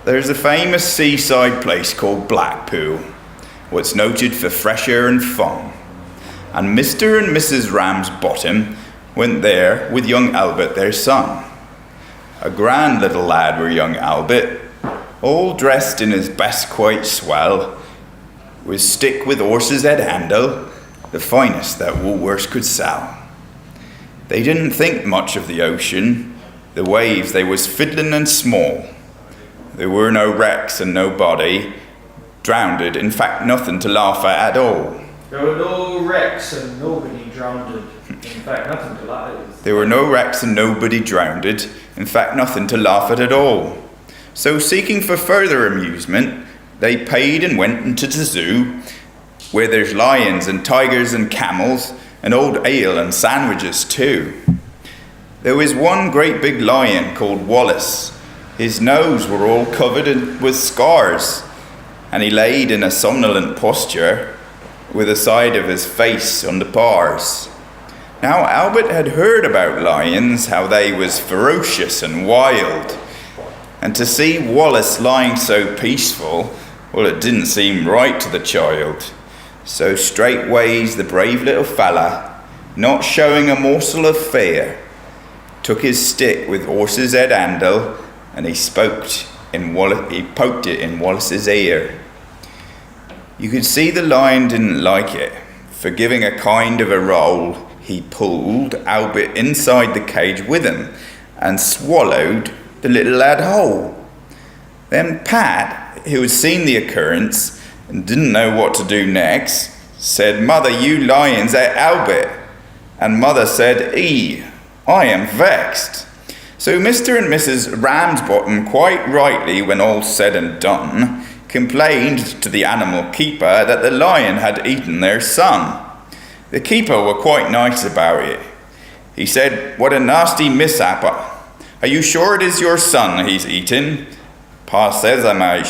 there's a famous seaside place called Blackpool, what's noted for fresh air and fun. And Mr. and Mrs. Ramsbottom went there with young Albert, their son. A grand little lad were young Albert, all dressed in his best quite swell, with stick with horse's head handle, the finest that Woolworths could sell. They didn't think much of the ocean, the waves they was fiddling and small. There were no wrecks and nobody drowned, in fact nothing to laugh at all. There were no wrecks and nobody drowned. In fact, nothing to laugh at. There were no wrecks and nobody drowned, in fact nothing to laugh at all. So seeking for further amusement, they paid and went into the zoo, where there's lions and tigers and camels, and old ale and sandwiches too. There was one great big lion called Wallace. His nose were all covered with scars, and he laid in a somnolent posture, with the side of his face on the bars. Now Albert had heard about lions, how they was ferocious and wild, and to see Wallace lying so peaceful, well, it didn't seem right to the child. So straightways the brave little fella, not showing a morsel of fear, took his stick with horse's head handle, and he poked it in Wallace's ear. You could see the lion didn't like it, for giving a kind of a roll, he pulled Albert inside the cage with him and swallowed the little lad whole. Then Pat, who had seen the occurrence and didn't know what to do next, said, "Mother, you lions ate Albert." And Mother said, I am vexed." So Mr. and Mrs. Ramsbottom, quite rightly, when all's said and done, complained to the animal keeper that the lion had eaten their son. The keeper were quite nice about it. He said, "What a nasty mishap. Are you sure it is your son he's eaten?" Pa says, am I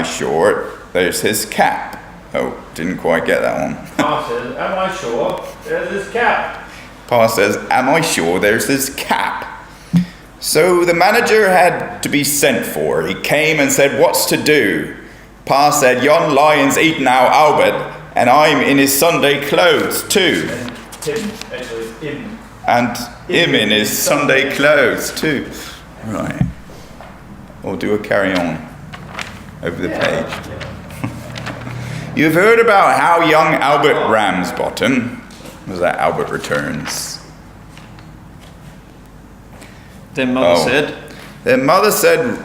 sure? There's his cap." Oh, didn't quite get that one. Pa says, "Am I sure? There's his cap." Pa says, "Am I sure there's his cap?" So the manager had to be sent for. He came and said, "What's to do?" Pa said, "Yon lion's eaten our Albert, and I'm in his Sunday clothes too." And him in his Sunday clothes too. Right. We'll do a carry on over the page. You've heard about how young Albert Ramsbottom, was that Albert Returns? Their mother said,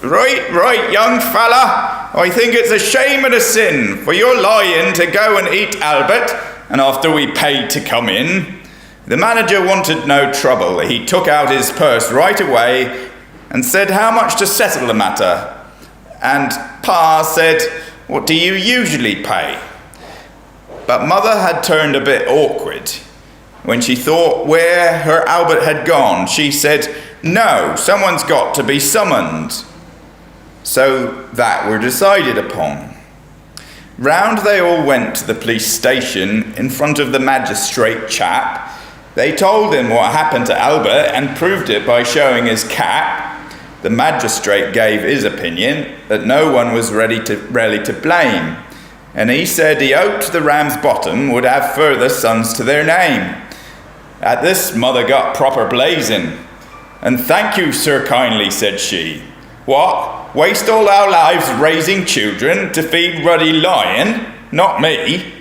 Right, young fella. I think it's a shame and a sin for your lion to go and eat Albert, and after we paid to come in. The manager wanted no trouble. He took out his purse right away and said how much to settle the matter. And Pa said, "What do you usually pay?" But Mother had turned a bit awkward. When she thought where her Albert had gone, she said, "No, someone's got to be summoned." So that were decided upon. Round they all went to the police station in front of the magistrate chap. They told him what happened to Albert and proved it by showing his cap. The magistrate gave his opinion that no one was really to blame, and he said he hoped the Ramsbottom would have further sons to their name. At this Mother got proper blazing. "And thank you, sir, kindly," said she. "What, waste all our lives raising children to feed ruddy lion? Not me.